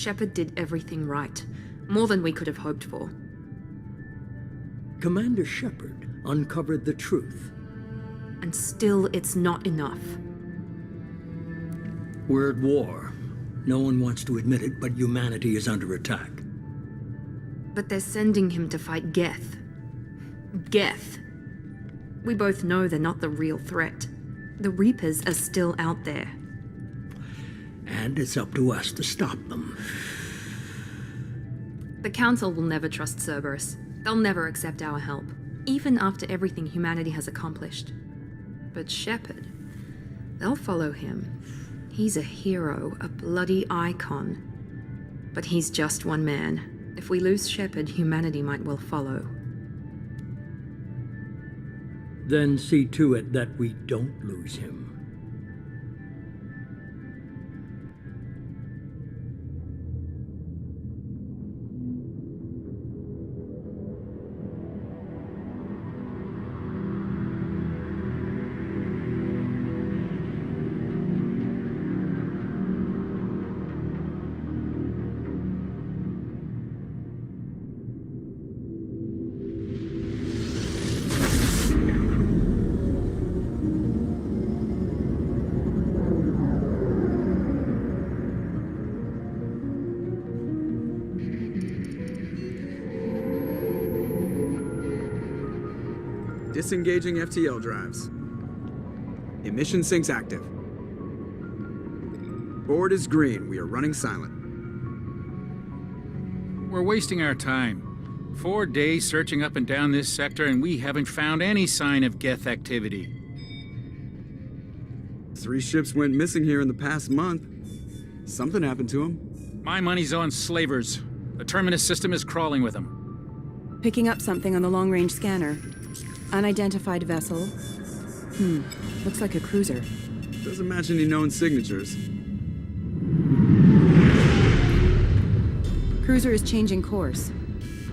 Shepard did everything right. More than we could have hoped for. Commander Shepard uncovered the truth. And still, it's not enough. We're at war. No one wants to admit it, but humanity is under attack. But they're sending him to fight Geth. Geth. We both know they're not the real threat. The Reapers are still out there. And it's up to us to stop them. The Council will never trust Cerberus. They'll never accept our help, even after everything humanity has accomplished. But Shepard, they'll follow him. He's a hero, a bloody icon. But he's just one man. If we lose Shepard, humanity might well follow. Then see to it that we don't lose him. Disengaging FTL drives. Emission sinks active. Board is green. We are running silent. We're wasting our time. 4 days searching up and down this sector, and we haven't found any sign of Geth activity. 3 ships went missing here in the past month. Something happened to them. My money's on slavers. The Terminus system is crawling with them. Picking up something on the long-range scanner. Unidentified vessel. Looks like a cruiser. Doesn't match any known signatures. Cruiser is changing course.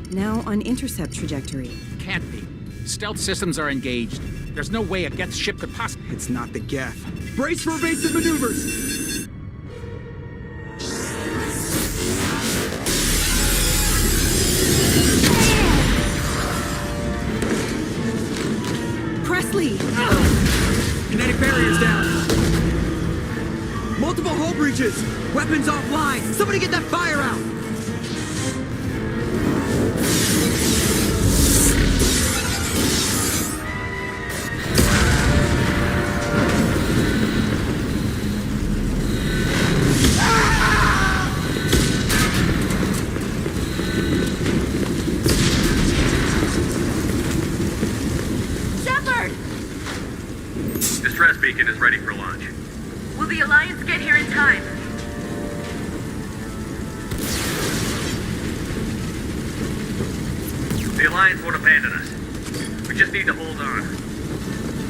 Now on intercept trajectory. Can't be. Stealth systems are engaged. There's no way a Geth ship could possibly... It's not the Geth. Brace for evasive maneuvers! Presley! Kinetic barriers down. Multiple hull breaches. Weapons offline. Somebody get that fire out. Distress beacon is ready for launch. Will the Alliance get here in time? The Alliance won't abandon us. We just need to hold on.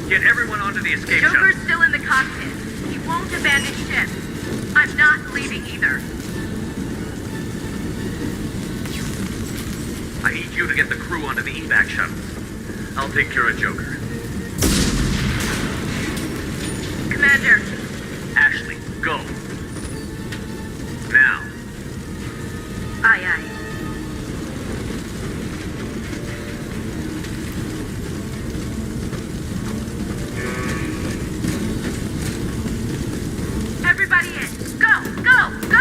Get everyone onto the escape Joker's shuttle. still in the cockpit. He won't abandon ship. I'm not leaving either. I need you to get the crew onto the evac shuttles. I'll take care of Joker. Commander. Ashley, go. Now. Aye, aye. Everybody in. Go, go, go!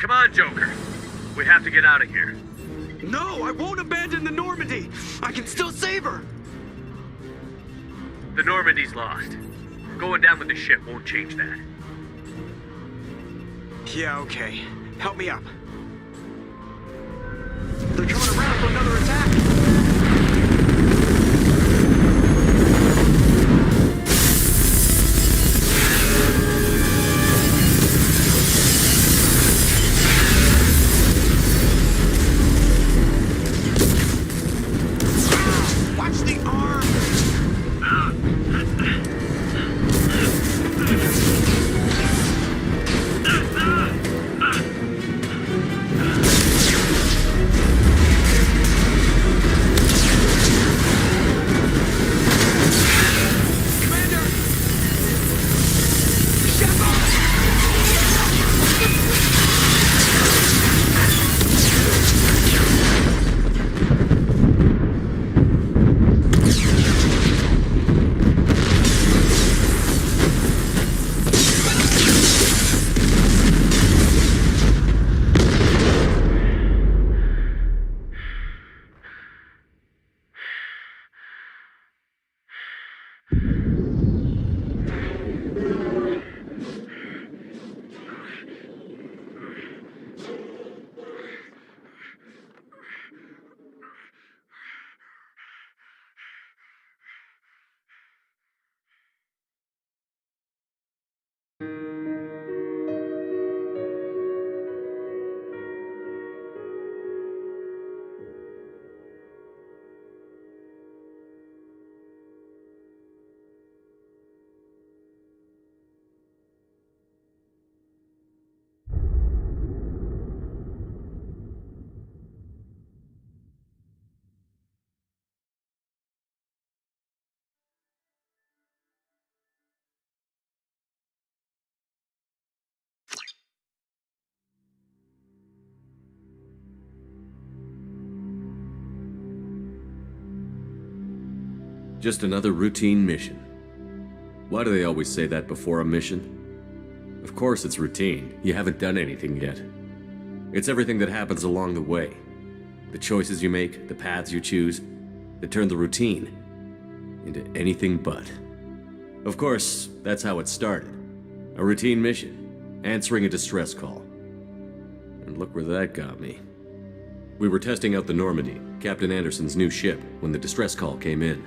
Come on, Joker. We have to get out of here. No, I won't abandon the Normandy. I can still save her. The Normandy's lost. Going down with the ship won't change that. Yeah, okay. Help me up. They're coming around for another attack. Watch the arm! Just another routine mission. Why do they always say that before a mission? Of course it's routine. You haven't done anything yet. It's everything that happens along the way. The choices you make, the paths you choose, that turn the routine into anything but. Of course, that's how it started. A routine mission, answering a distress call. And look where that got me. We were testing out the Normandy, Captain Anderson's new ship, when the distress call came in.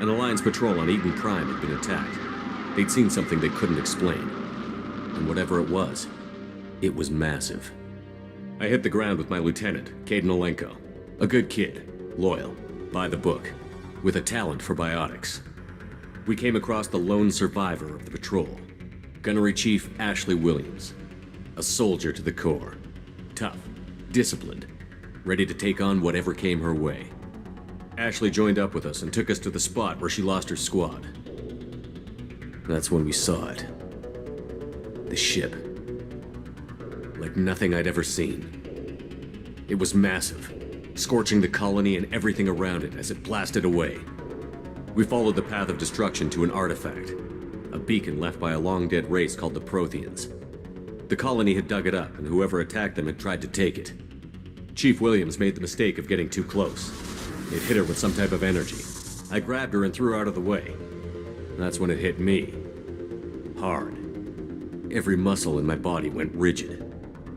An Alliance patrol on Eden Prime had been attacked. They'd seen something they couldn't explain. And whatever it was massive. I hit the ground with my lieutenant, Caden Olenko. A good kid, loyal, by the book, with a talent for biotics. We came across the lone survivor of the patrol, Gunnery Chief Ashley Williams. A soldier to the core. Tough, disciplined, ready to take on whatever came her way. Ashley joined up with us and took us to the spot where she lost her squad. That's when we saw it. The ship. Like nothing I'd ever seen. It was massive, scorching the colony and everything around it as it blasted away. We followed the path of destruction to an artifact, a beacon left by a long-dead race called the Protheans. The colony had dug it up, and whoever attacked them had tried to take it. Chief Williams made the mistake of getting too close. It hit her with some type of energy. I grabbed her and threw her out of the way. That's when it hit me. Hard. Every muscle in my body went rigid.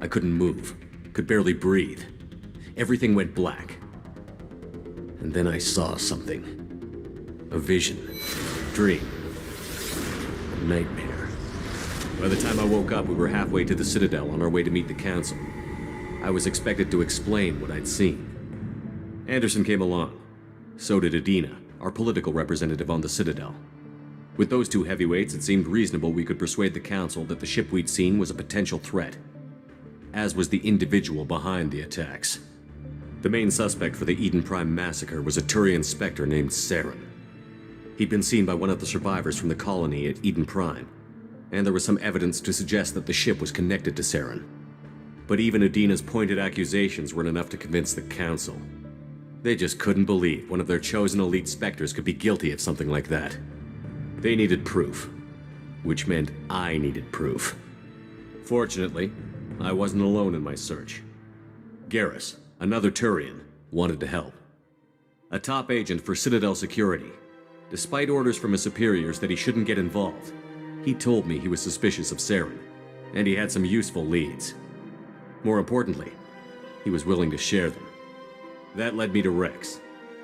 I couldn't move, could barely breathe. Everything went black. And then I saw something. A vision. Dream. A nightmare. By the time I woke up, we were halfway to the Citadel on our way to meet the Council. I was expected to explain what I'd seen. Anderson came along. So did Adina, our political representative on the Citadel. With those two heavyweights, it seemed reasonable we could persuade the Council that the ship we'd seen was a potential threat, as was the individual behind the attacks. The main suspect for the Eden Prime massacre was a Turian Spectre named Saren. He'd been seen by one of the survivors from the colony at Eden Prime, and there was some evidence to suggest that the ship was connected to Saren. But even Adina's pointed accusations weren't enough to convince the Council. They just couldn't believe one of their chosen elite Spectres could be guilty of something like that. They needed proof, which meant I needed proof. Fortunately, I wasn't alone in my search. Garrus, another Turian, wanted to help. A top agent for Citadel Security. Despite orders from his superiors that he shouldn't get involved, he told me he was suspicious of Saren, and he had some useful leads. More importantly, he was willing to share them. That led me to Rex,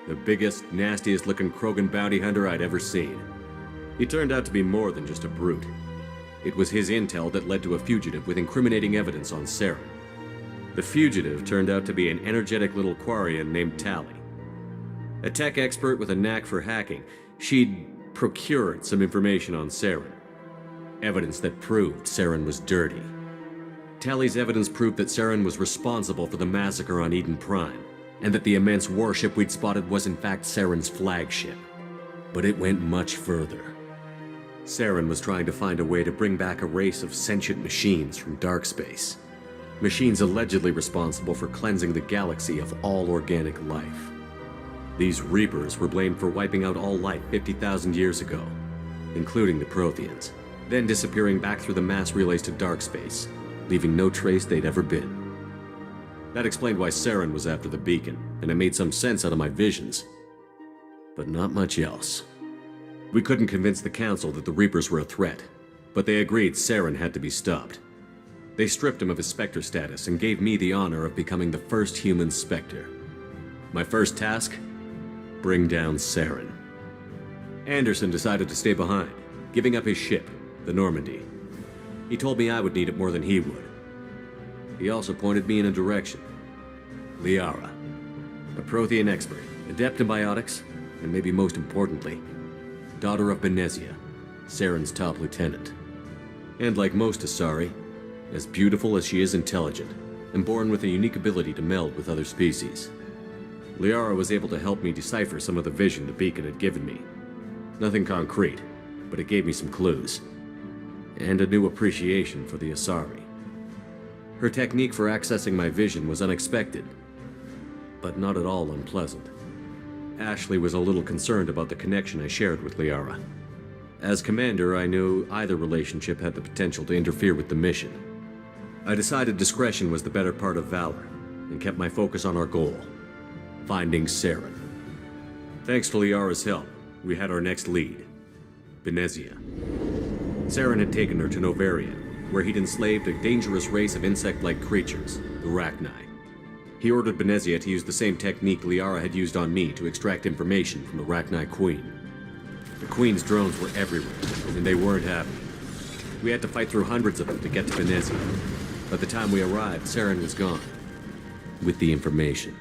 the biggest, nastiest-looking Krogan bounty hunter I'd ever seen. He turned out to be more than just a brute. It was his intel that led to a fugitive with incriminating evidence on Saren. The fugitive turned out to be an energetic little Quarian named Tali. A tech expert with a knack for hacking, she'd procured some information on Saren. Evidence that proved Saren was dirty. Tali's evidence proved that Saren was responsible for the massacre on Eden Prime, and that the immense warship we'd spotted was in fact Saren's flagship. But it went much further. Saren was trying to find a way to bring back a race of sentient machines from dark space. Machines allegedly responsible for cleansing the galaxy of all organic life. These Reapers were blamed for wiping out all life 50,000 years ago, including the Protheans, then disappearing back through the mass relays to dark space, leaving no trace they'd ever been. That explained why Saren was after the beacon, and it made some sense out of my visions. But not much else. We couldn't convince the Council that the Reapers were a threat, but they agreed Saren had to be stopped. They stripped him of his Spectre status and gave me the honor of becoming the first human Spectre. My first task? Bring down Saren. Anderson decided to stay behind, giving up his ship, the Normandy. He told me I would need it more than he would. He also pointed me in a direction. Liara, a Prothean expert, adept in biotics, and maybe most importantly, daughter of Benezia, Saren's top lieutenant. And like most Asari, as beautiful as she is intelligent, and born with a unique ability to meld with other species. Liara was able to help me decipher some of the vision the beacon had given me. Nothing concrete, but it gave me some clues. And a new appreciation for the Asari. Her technique for accessing my vision was unexpected, but not at all unpleasant. Ashley was a little concerned about the connection I shared with Liara. As commander, I knew either relationship had the potential to interfere with the mission. I decided discretion was the better part of valor, and kept my focus on our goal, finding Saren. Thanks to Liara's help, we had our next lead, Benezia. Saren had taken her to Novaria, where he'd enslaved a dangerous race of insect-like creatures, the Rachni. He ordered Benezia to use the same technique Liara had used on me to extract information from the Rachni Queen. The Queen's drones were everywhere, and they weren't happy. We had to fight through hundreds of them to get to Benezia. By the time we arrived, Saren was gone, with the information.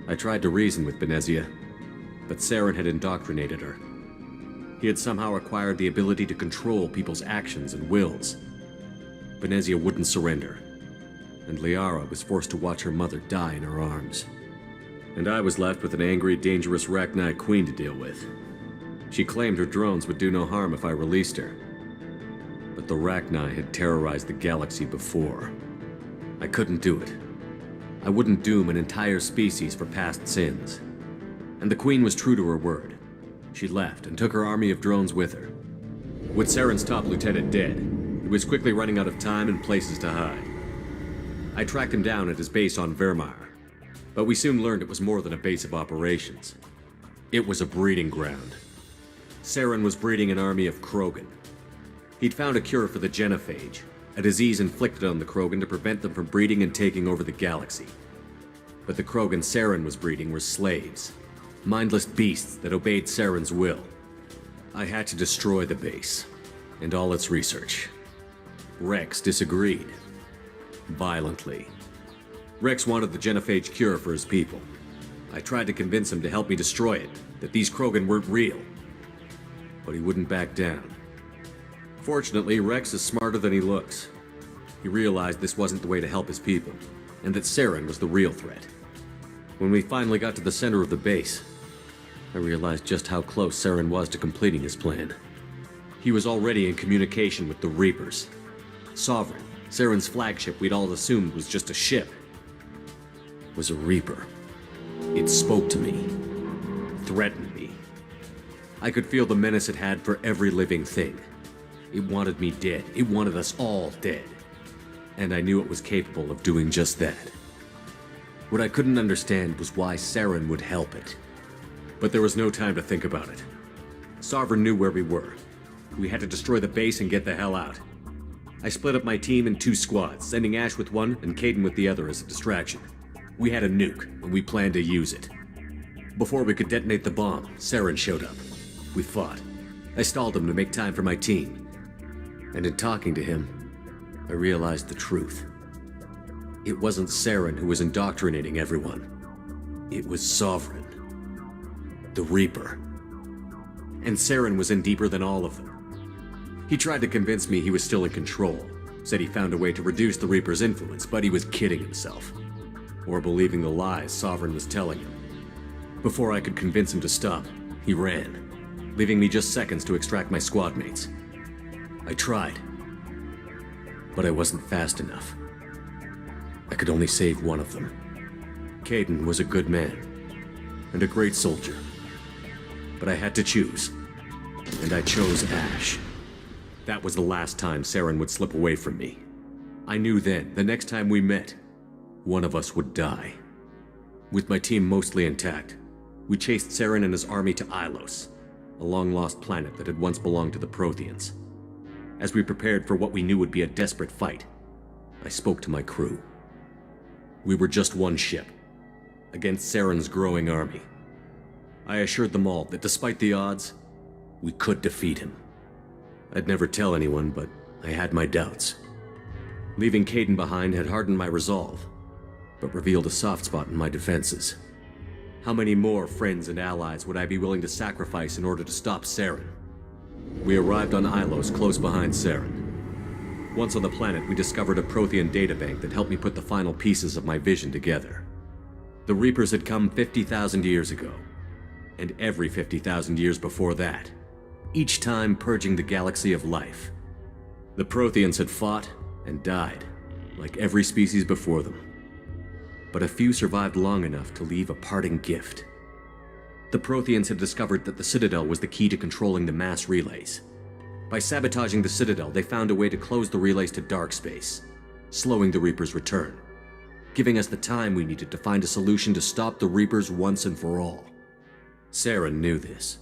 I tried to reason with Benezia, but Saren had indoctrinated her. He had somehow acquired the ability to control people's actions and wills. Benezia wouldn't surrender, and Liara was forced to watch her mother die in her arms. And I was left with an angry, dangerous Rachni Queen to deal with. She claimed her drones would do no harm if I released her. But the Rachni had terrorized the galaxy before. I couldn't do it. I wouldn't doom an entire species for past sins. And the Queen was true to her word. She left and took her army of drones with her. With Saren's top lieutenant dead, he was quickly running out of time and places to hide. I tracked him down at his base on Vermeer, but we soon learned it was more than a base of operations. It was a breeding ground. Saren was breeding an army of Krogan. He'd found a cure for the genophage, a disease inflicted on the Krogan to prevent them from breeding and taking over the galaxy. But the Krogan Saren was breeding were slaves, mindless beasts that obeyed Saren's will. I had to destroy the base, and all its research. Rex disagreed. Violently. Rex wanted the genophage cure for his people. I tried to convince him to help me destroy it, that these Krogan weren't real. But he wouldn't back down. Fortunately, Rex is smarter than he looks. He realized this wasn't the way to help his people, and that Saren was the real threat. When we finally got to the center of the base, I realized just how close Saren was to completing his plan. He was already in communication with the Reapers. Sovereign, Saren's flagship we'd all assumed was just a ship, was a Reaper. It spoke to me, threatened me. I could feel the menace it had for every living thing. It wanted me dead. It wanted us all dead. and I knew it was capable of doing just that. What I couldn't understand was why Saren would help it. But there was no time to think about it. Sovereign knew where we were. We had to destroy the base and get the hell out. I split up my team in 2 squads, sending Ash with one and Caden with the other as a distraction. We had a nuke, and we planned to use it. Before we could detonate the bomb, Saren showed up. We fought. I stalled him to make time for my team. And in talking to him, I realized the truth. It wasn't Saren who was indoctrinating everyone. It was Sovereign. The Reaper. And Saren was in deeper than all of them. He tried to convince me he was still in control, said he found a way to reduce the Reaper's influence, but he was kidding himself. Or believing the lies Sovereign was telling him. Before I could convince him to stop, he ran, leaving me just seconds to extract my squad mates. I tried, but I wasn't fast enough. I could only save one of them. Caden was a good man, and a great soldier. But I had to choose, and I chose Ash. That was the last time Saren would slip away from me. I knew then, the next time we met, one of us would die. With my team mostly intact, we chased Saren and his army to Ilos, a long-lost planet that had once belonged to the Protheans. As we prepared for what we knew would be a desperate fight, I spoke to my crew. We were just one ship, against Saren's growing army. I assured them all that despite the odds, we could defeat him. I'd never tell anyone, but I had my doubts. Leaving Caden behind had hardened my resolve, but revealed a soft spot in my defenses. How many more friends and allies would I be willing to sacrifice in order to stop Saren? We arrived on Ilos close behind Saren. Once on the planet, we discovered a Prothean databank that helped me put the final pieces of my vision together. The Reapers had come 50,000 years ago, and every 50,000 years before that, each time purging the galaxy of life. The Protheans had fought and died, like every species before them. But a few survived long enough to leave a parting gift. The Protheans had discovered that the Citadel was the key to controlling the mass relays. By sabotaging the Citadel, they found a way to close the relays to dark space, slowing the Reapers' return, giving us the time we needed to find a solution to stop the Reapers once and for all. Saren knew this.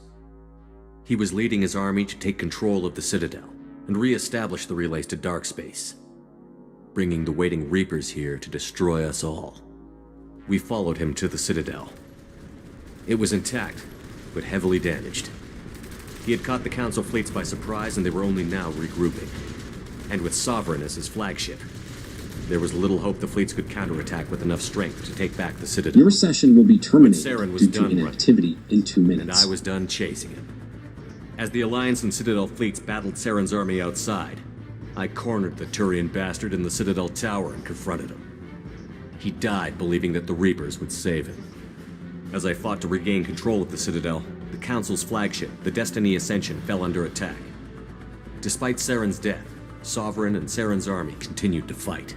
He was leading his army to take control of the Citadel and re-establish the relays to dark space, bringing the waiting Reapers here to destroy us all. We followed him to the Citadel. It was intact, but heavily damaged. He had caught the Council fleets by surprise, and they were only now regrouping. And with Sovereign as his flagship, there was little hope the fleets could counterattack with enough strength to take back the Citadel. Your session will be terminated Saren was due to done inactivity in 2 minutes. And I was done chasing him. As the Alliance and Citadel fleets battled Saren's army outside, I cornered the Turian bastard in the Citadel tower and confronted him. He died believing that the Reapers would save him. As I fought to regain control of the Citadel, the Council's flagship, the Destiny Ascension, fell under attack. Despite Saren's death, Sovereign and Saren's army continued to fight.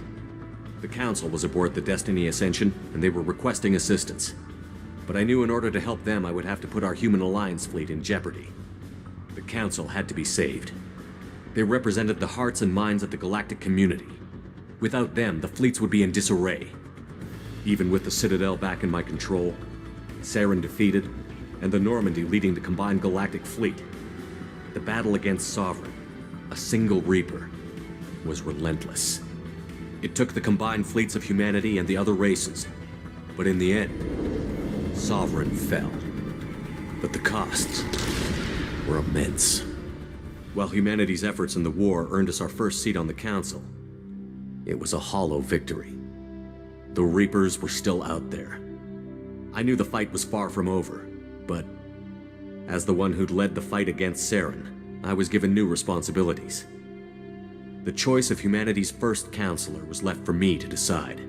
The Council was aboard the Destiny Ascension, and they were requesting assistance. But I knew in order to help them, I would have to put our human Alliance fleet in jeopardy. The Council had to be saved. They represented the hearts and minds of the galactic community. Without them, the fleets would be in disarray. Even with the Citadel back in my control, Saren defeated, and the Normandy leading the combined galactic fleet, the battle against Sovereign, a single Reaper, was relentless. It took the combined fleets of humanity and the other races, but in the end, Sovereign fell. But the costs were immense. While humanity's efforts in the war earned us our first seat on the Council, it was a hollow victory. The Reapers were still out there. I knew the fight was far from over, but as the one who'd led the fight against Saren, I was given new responsibilities. The choice of humanity's first counselor was left for me to decide.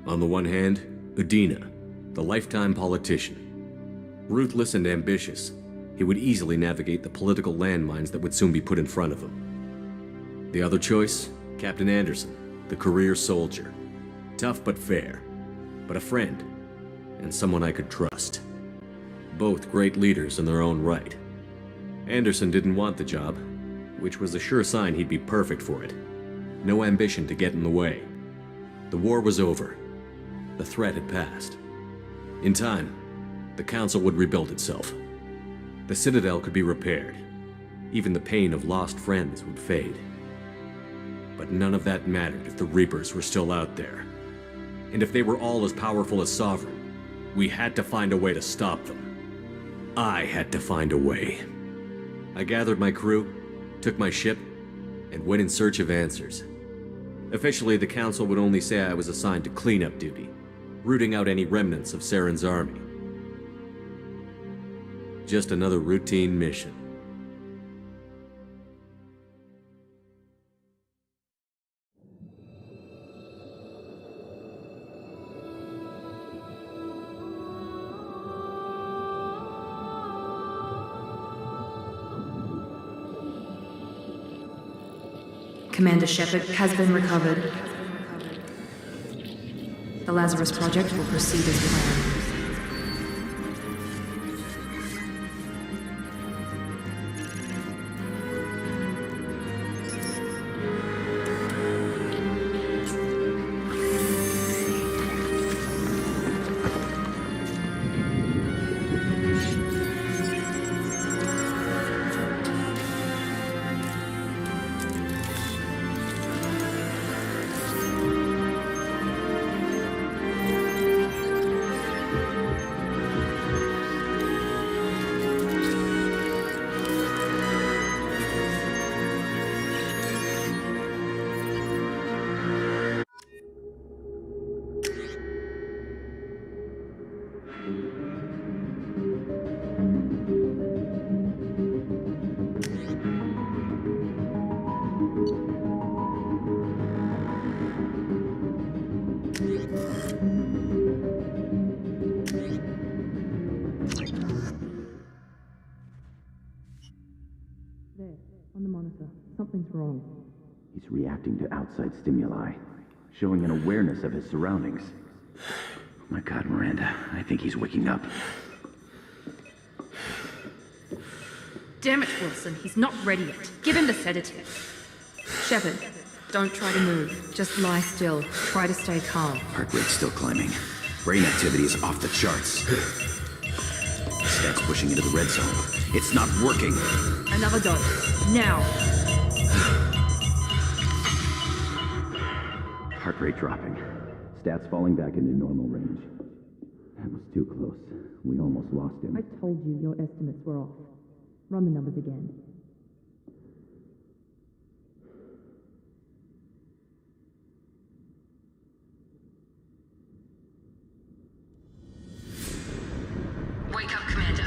On the one hand, Udina, the lifetime politician. Ruthless and ambitious, he would easily navigate the political landmines that would soon be put in front of him. The other choice, Captain Anderson, the career soldier. Tough but fair, but a friend, and someone I could trust. Both great leaders in their own right. Anderson didn't want the job, which was a sure sign he'd be perfect for it. no ambition to get in the way. The war was over. The threat had passed. In time, the Council would rebuild itself. The Citadel could be repaired. Even the pain of lost friends would fade. But none of that mattered if the Reapers were still out there. And if they were all as powerful as Sovereign, we had to find a way to stop them. I had to find a way. I gathered my crew, took my ship, and went in search of answers. Officially, the Council would only say I was assigned to cleanup duty, rooting out any remnants of Saren's army. Just another routine mission. Commander Shepard has been recovered. The Lazarus Project will proceed as planned. On the monitor. Something's wrong. He's reacting to outside stimuli, showing an awareness of his surroundings. Oh my God, Miranda, I think he's waking up. Damn it, Wilson. He's not ready yet. Give him the sedative. Shepard, don't try to move. Just lie still. Try to stay calm. Heart rate's still climbing. Brain activity is off the charts. Stats pushing into the red zone. It's not working. Another dose. Now. Heart rate dropping. Stats falling back into normal range. That was too close. We almost lost him. I told you your estimates were off. Run the numbers again. Wake up, Commander.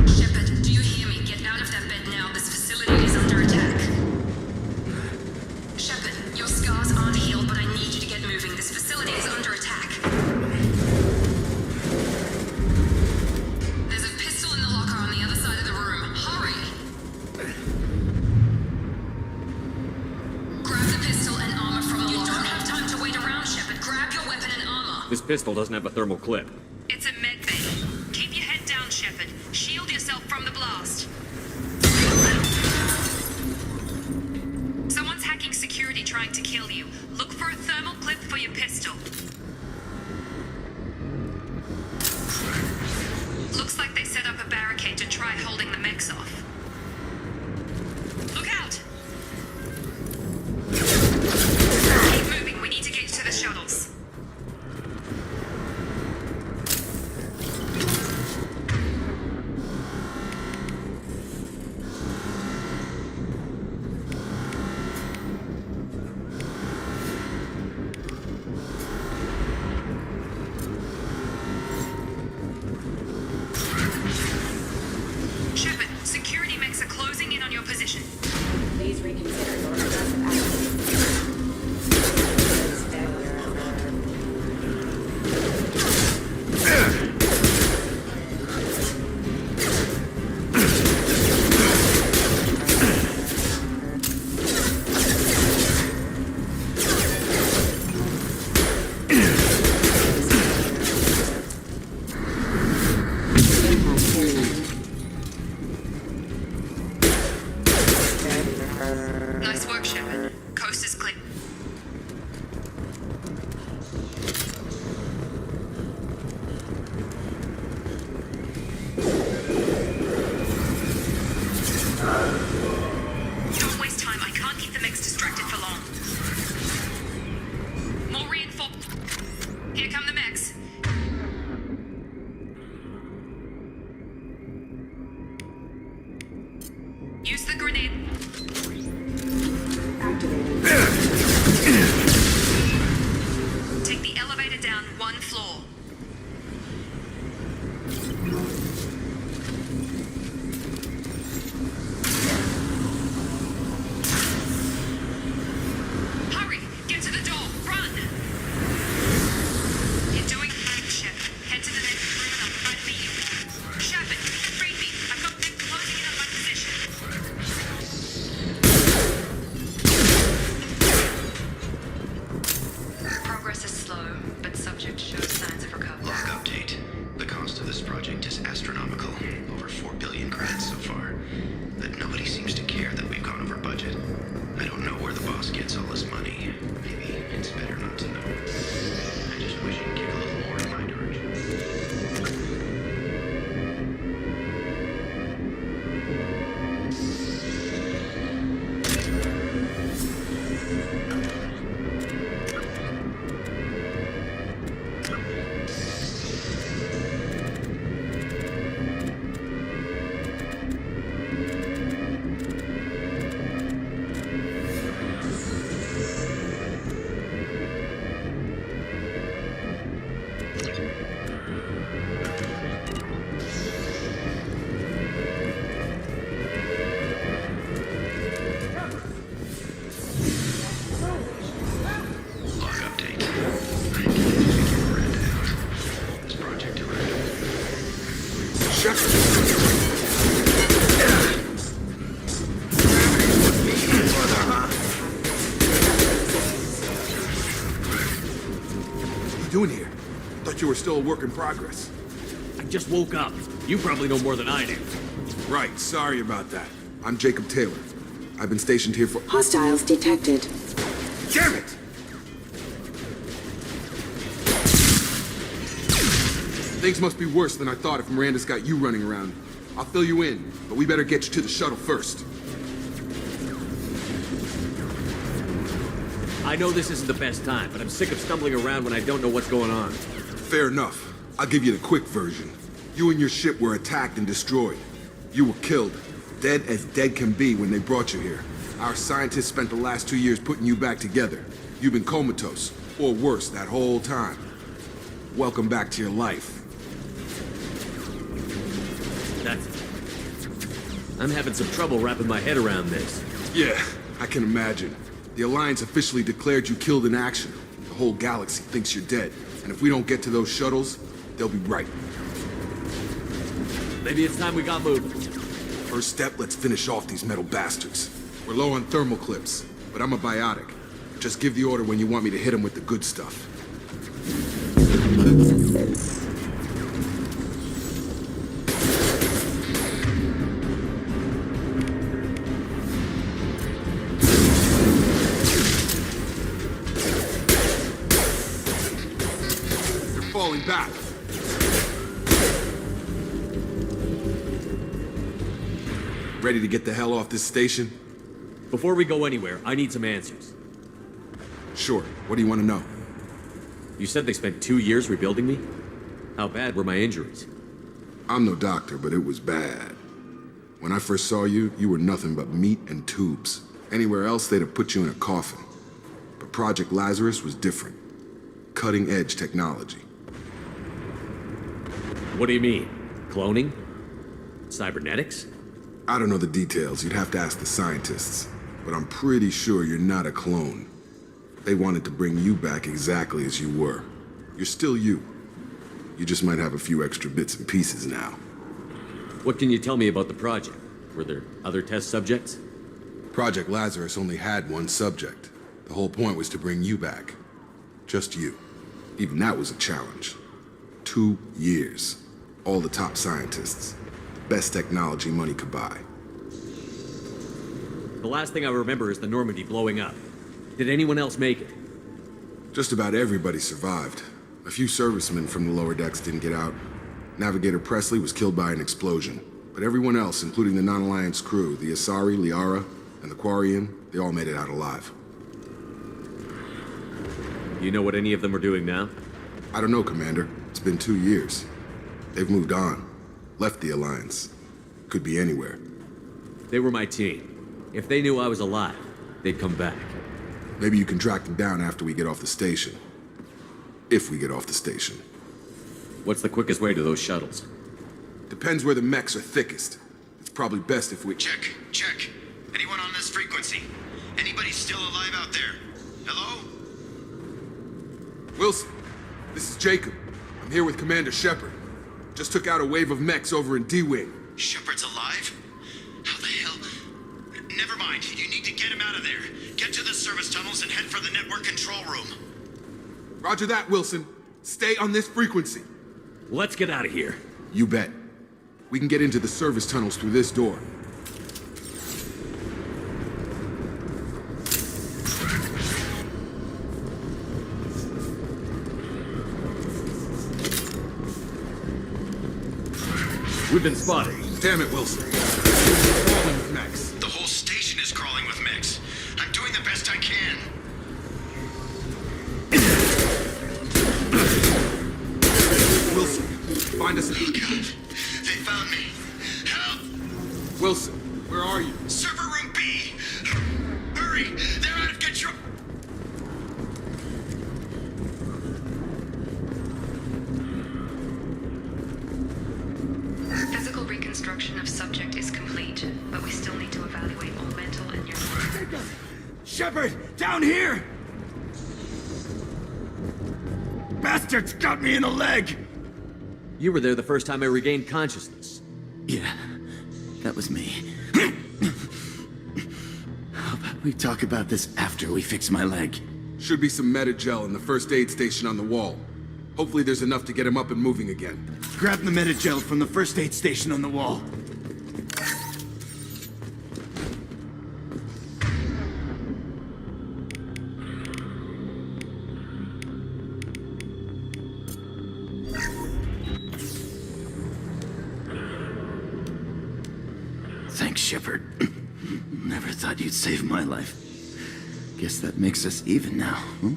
Shepard, do you hear me? Get out of that bed now. This facility is under attack. Shepard, your scars aren't healed, but I need you to get moving. This facility is under attack. There's a pistol in the locker on the other side of the room. Hurry! Grab the pistol and armor from the locker. You don't have time to wait around, Shepard. Grab your weapon and armor. This pistol doesn't have a thermal clip. It's a med bay. Keep your head down, Shepard. Shield yourself from the blast. Someone's hacking security trying to kill you. Look for a thermal clip for your pistol. Looks like they set up a barricade to try holding the mechs off. Look out! Keep moving. We need to get to the shuttles. Shepard, secure grenade. Take the elevator down 1 floor. Hurry! Get to the door! Run! You're doing fine, Shep. Head to the next room and I'll try to beat you. Shepard, read me. I've got them closing in on my position. Progress is slow, but subject shows signs of recovery. Log update. The cost of this project is astronomical. Over 4 billion credits so far. But nobody seems to care that we've gone over budget. I don't know where the boss gets all this money. Maybe it's better not to know. I just wish he'd give a little more in my direction. Log update. I can't figure Miranda out. This project What are you doing here? Thought you were still a work in progress. I just woke up. You probably know more than I do. Right, sorry about that. I'm Jacob Taylor. I've been stationed here for— Hostiles detected. Damn it! Things must be worse than I thought if Miranda's got you running around. I'll fill you in, but we better get you to the shuttle first. I know this isn't the best time, but I'm sick of stumbling around when I don't know what's going on. Fair enough. I'll give you the quick version. You and your ship were attacked and destroyed. You were killed. Dead as dead can be when they brought you here. Our scientists spent the last 2 years putting you back together. You've been comatose, or worse, that whole time. Welcome back to your life. I'm having some trouble wrapping my head around this. Yeah, I can imagine. The Alliance officially declared you killed in action. The whole galaxy thinks you're dead. And if we don't get to those shuttles, they'll be right. Maybe it's time we got moving. First step, let's finish off these metal bastards. We're low on thermal clips, but I'm a biotic. Just give the order when you want me to hit them with the good stuff. They're falling back. Ready to get the hell off this station? Before we go anywhere, I need some answers. Sure. What do you want to know? You said they spent 2 years rebuilding me? How bad were my injuries? I'm no doctor, but it was bad. When I first saw you, you were nothing but meat and tubes. Anywhere else, they'd have put you in a coffin. But Project Lazarus was different. Cutting-edge technology. What do you mean? Cloning? Cybernetics? I don't know the details. You'd have to ask the scientists. But I'm pretty sure you're not a clone. They wanted to bring you back exactly as you were. You're still you. You just might have a few extra bits and pieces now. What can you tell me about the project? Were there other test subjects? Project Lazarus only had one subject. The whole point was to bring you back. Just you. Even that was a challenge. 2 years. All the top scientists. Best technology money could buy. The last thing I remember is the Normandy blowing up. Did anyone else make it? Just about everybody survived. A few servicemen from the lower decks didn't get out. Navigator Presley was killed by an explosion. But everyone else, including the non-Alliance crew, the Asari, Liara, and the Quarian, they all made it out alive. You know what any of them are doing now? I don't know, Commander. It's been 2 years. They've moved on. Left the Alliance. Could be anywhere. They were my team. If they knew I was alive, they'd come back. Maybe you can track them down after we get off the station. If we get off the station. What's the quickest way to those shuttles? Depends where the mechs are thickest. It's probably best if we... Check. Anyone on this frequency? Anybody still alive out there? Hello? Wilson, this is Jacob. I'm here with Commander Shepard. Just took out a wave of mechs over in D-Wing. Shepard's alive? How the hell? Never mind. You need to get him out of there. Get to the service tunnels and head for the network control room. Roger that, Wilson. Stay on this frequency. Let's get out of here. You bet. We can get into the service tunnels through this door. We've been spotted. Damn it, Wilson. Max. The whole station is crawling with mechs. I'm doing the best I can. Wilson, find us... Oh, God. They found me. Help! Wilson, where are you? Server room B! Hurry! They're out of control! Physical reconstruction of subject is complete, but we still need to evaluate all mental and neurological. Shepard, down here! Bastards got me in the leg! You were there the first time I regained consciousness. Yeah, that was me. How about we talk about this after we fix my leg? Should be some Metagel in the first aid station on the wall. Hopefully there's enough to get him up and moving again. Grab the Metagel from the first aid station on the wall. Thanks, Shepard. Never thought you'd save my life. Guess that makes us even now, huh?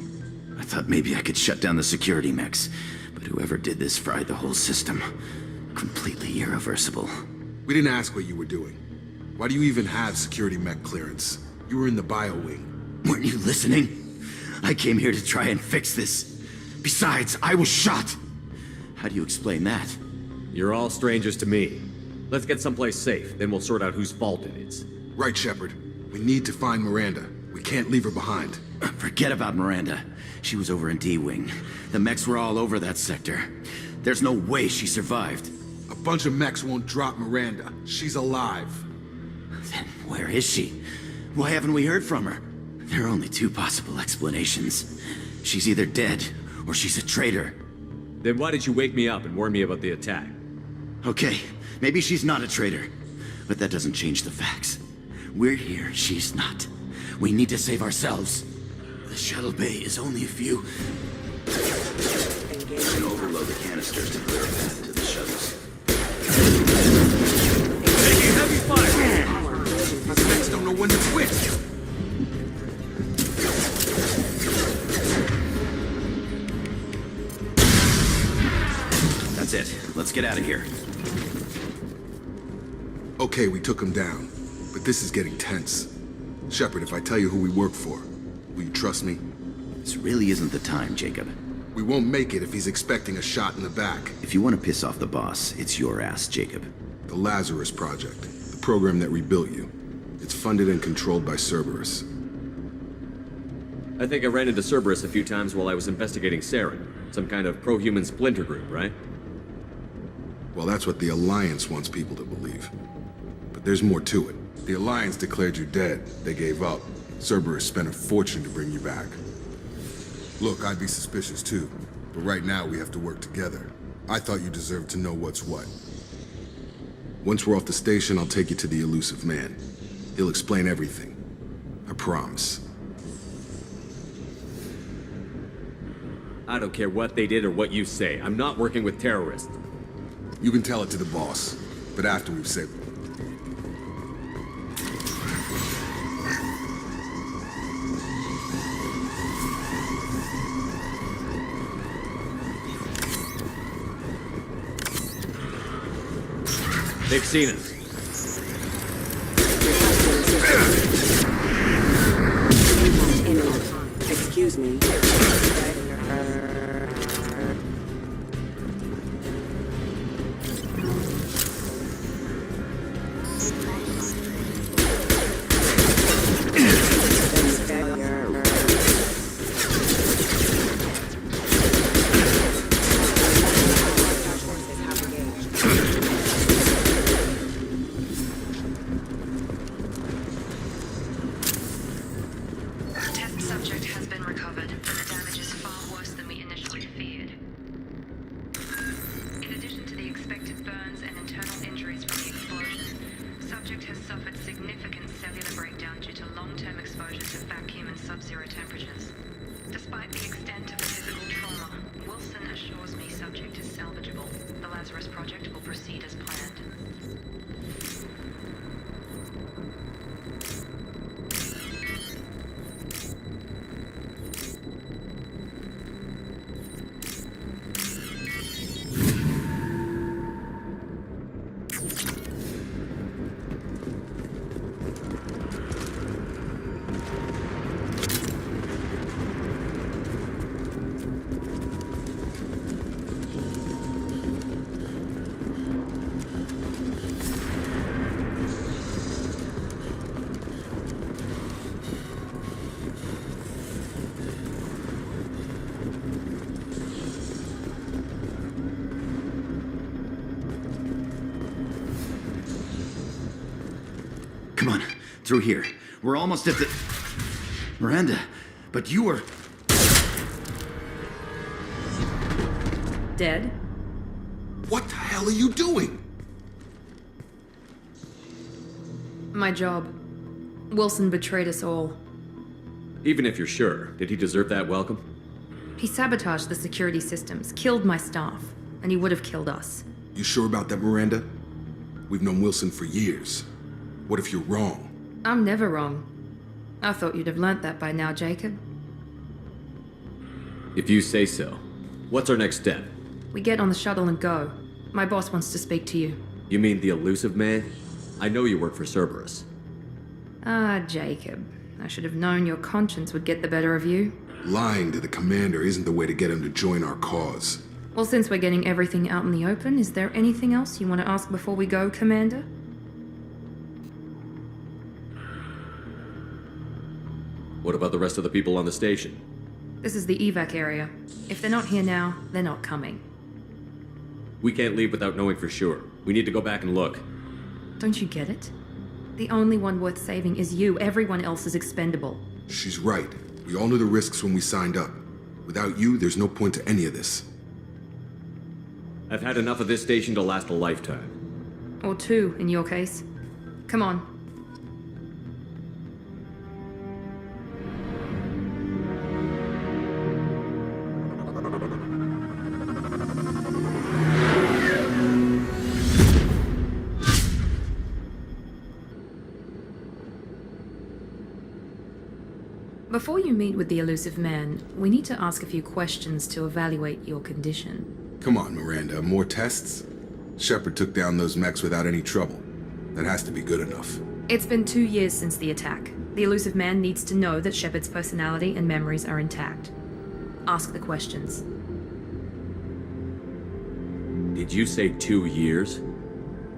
I thought maybe I could shut down the security mechs, but whoever did this fried the whole system. Completely irreversible. We didn't ask what you were doing. Why do you even have security mech clearance? You were in the BioWing. Weren't you listening? I came here to try and fix this. Besides, I was shot. How do you explain that? You're all strangers to me. Let's get someplace safe, then we'll sort out whose fault it is. Right, Shepard. We need to find Miranda. We can't leave her behind. Forget about Miranda. She was over in D-Wing. The mechs were all over that sector. There's no way she survived. A bunch of mechs won't drop Miranda. She's alive. Then where is she? Why haven't we heard from her? There are only two possible explanations. She's either dead, or she's a traitor. Then why did you wake me up and warn me about the attack? Okay, maybe she's not a traitor. But that doesn't change the facts. We're here, she's not. We need to save ourselves. The shuttle bay is only a few... And overload the canisters to clear a path to the shuttles. Taking heavy fire! These mechs don't know when to quit. That's it. Let's get out of here. Okay, we took him down. But this is getting tense. Shepard, if I tell you who we work for, will you trust me? This really isn't the time, Jacob. We won't make it if he's expecting a shot in the back. If you want to piss off the boss, it's your ass, Jacob. The Lazarus Project, the program that rebuilt you. It's funded and controlled by Cerberus. I think I ran into Cerberus a few times while I was investigating Saren. Some kind of pro-human splinter group, right? Well, that's what the Alliance wants people to believe. But there's more to it. The Alliance declared you dead. They gave up. Cerberus spent a fortune to bring you back. Look, I'd be suspicious too. But right now, we have to work together. I thought you deserved to know what's what. Once we're off the station, I'll take you to the elusive man. He'll explain everything. I promise. I don't care what they did or what you say. I'm not working with terrorists. You can tell it to the boss, but after we've saved him. They've seen us. Excuse me. Test subject has been recovered, but the damage is far worse than we initially feared. In addition to the expected burns and internal injuries from the explosion, subject has suffered significant cellular breakdown due to long-term exposure to vacuum and sub-zero temperatures. Despite the extent of the physical trauma, Wilson assures me subject is salvageable. The Lazarus Project will proceed as planned. Come on, through here. We're almost at the... Miranda, but you were... Dead? What the hell are you doing? My job. Wilson betrayed us all. Even if you're sure, did he deserve that welcome? He sabotaged the security systems, killed my staff, and he would have killed us. You sure about that, Miranda? We've known Wilson for years. What if you're wrong? I'm never wrong. I thought you'd have learnt that by now, Jacob. If you say so. What's our next step? We get on the shuttle and go. My boss wants to speak to you. You mean the elusive man? I know you work for Cerberus. Ah, Jacob. I should have known your conscience would get the better of you. Lying to the commander isn't the way to get him to join our cause. Well, since we're getting everything out in the open, is there anything else you want to ask before we go, Commander? What about the rest of the people on the station? This is the evac area. If they're not here now, they're not coming. We can't leave without knowing for sure. We need to go back and look. Don't you get it? The only one worth saving is you. Everyone else is expendable. She's right. We all knew the risks when we signed up. Without you, there's no point to any of this. I've had enough of this station to last a lifetime. Or two, in your case. Come on. Before you meet with the elusive man, we need to ask a few questions to evaluate your condition. Come on, Miranda, more tests? Shepard took down those mechs without any trouble. That has to be good enough. It's been 2 years since the attack. The elusive man needs to know that Shepard's personality and memories are intact. Ask the questions. Did you say 2 years?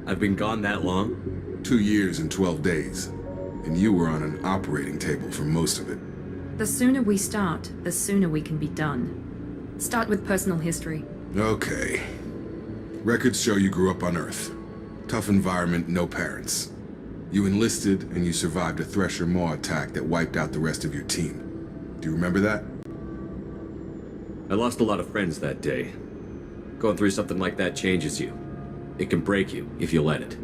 I've been gone that long? 2 years and 12 days. And you were on an operating table for most of it. The sooner we start, the sooner we can be done. Start with personal history. Okay. Records show you grew up on Earth. Tough environment, no parents. You enlisted and you survived a Thresher Maw attack that wiped out the rest of your team. Do you remember that? I lost a lot of friends that day. Going through something like that changes you. It can break you if you let it.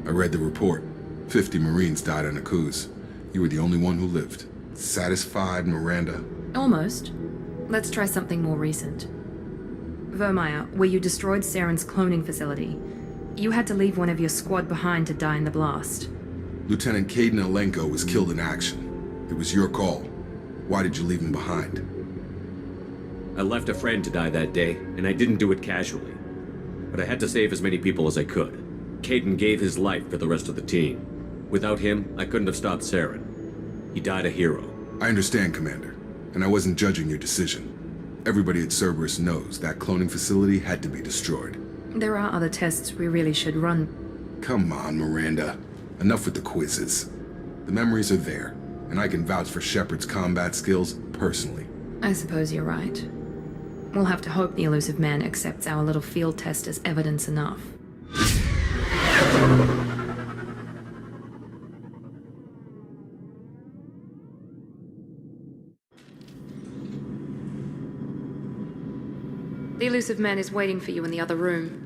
I read the report. 50 Marines died on a cruise. You were the only one who lived. Satisfied, Miranda? Almost. Let's try something more recent. Vermeer, where you destroyed Saren's cloning facility. You had to leave one of your squad behind to die in the blast. Lieutenant Caden Alenko was killed in action. It was your call. Why did you leave him behind? I left a friend to die that day, and I didn't do it casually. But I had to save as many people as I could. Caden gave his life for the rest of the team. Without him, I couldn't have stopped Saren. He died a hero. I understand, Commander, and I wasn't judging your decision. Everybody at Cerberus knows that cloning facility had to be destroyed. There are other tests we really should run. Come on, Miranda. Enough with the quizzes. The memories are there, and I can vouch for Shepard's combat skills personally. I suppose you're right. We'll have to hope the elusive man accepts our little field test as evidence enough. The elusive man is waiting for you in the other room.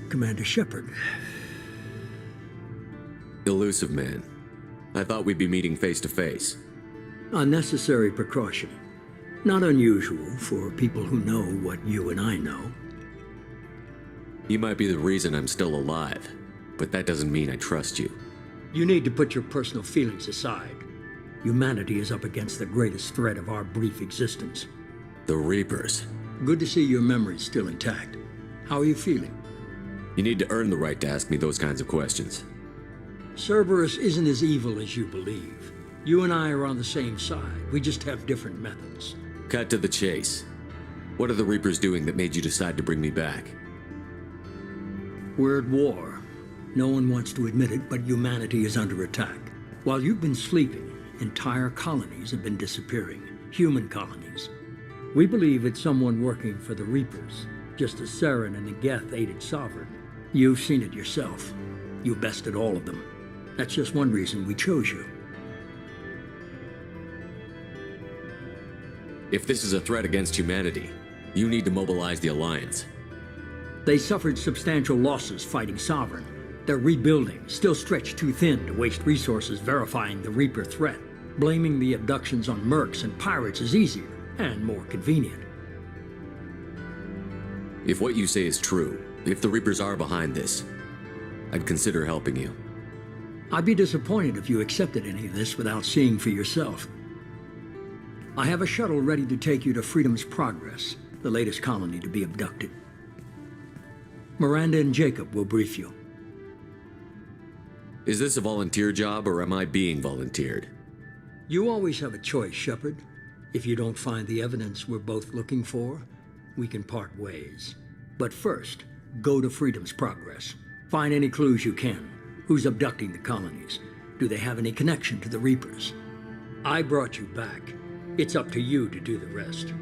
Commander Shepard. Elusive man. I thought we'd be meeting face to face. Unnecessary precaution. Not unusual for people who know what you and I know. You might be the reason I'm still alive, but that doesn't mean I trust you. You need to put your personal feelings aside. Humanity is up against the greatest threat of our brief existence. The Reapers. Good to see your memory's still intact. How are you feeling? You need to earn the right to ask me those kinds of questions. Cerberus isn't as evil as you believe. You and I are on the same side. We just have different methods. Cut to the chase. What are the Reapers doing that made you decide to bring me back? We're at war. No one wants to admit it, but humanity is under attack. While you've been sleeping, entire colonies have been disappearing. Human colonies. We believe it's someone working for the Reapers, just as Saren and Negeth aided Sovereign. You've seen it yourself. You bested all of them. That's just one reason we chose you. If this is a threat against humanity, you need to mobilize the Alliance. They suffered substantial losses fighting Sovereign. They're rebuilding, still stretched too thin to waste resources verifying the Reaper threat. Blaming the abductions on mercs and pirates is easier and more convenient. If what you say is true, if the Reapers are behind this, I'd consider helping you. I'd be disappointed if you accepted any of this without seeing for yourself. I have a shuttle ready to take you to Freedom's Progress, the latest colony to be abducted. Miranda and Jacob will brief you. Is this a volunteer job, or am I being volunteered? You always have a choice, Shepard. If you don't find the evidence we're both looking for, we can part ways. But first, go to Freedom's Progress. Find any clues you can. Who's abducting the colonies? Do they have any connection to the Reapers? I brought you back. It's up to you to do the rest.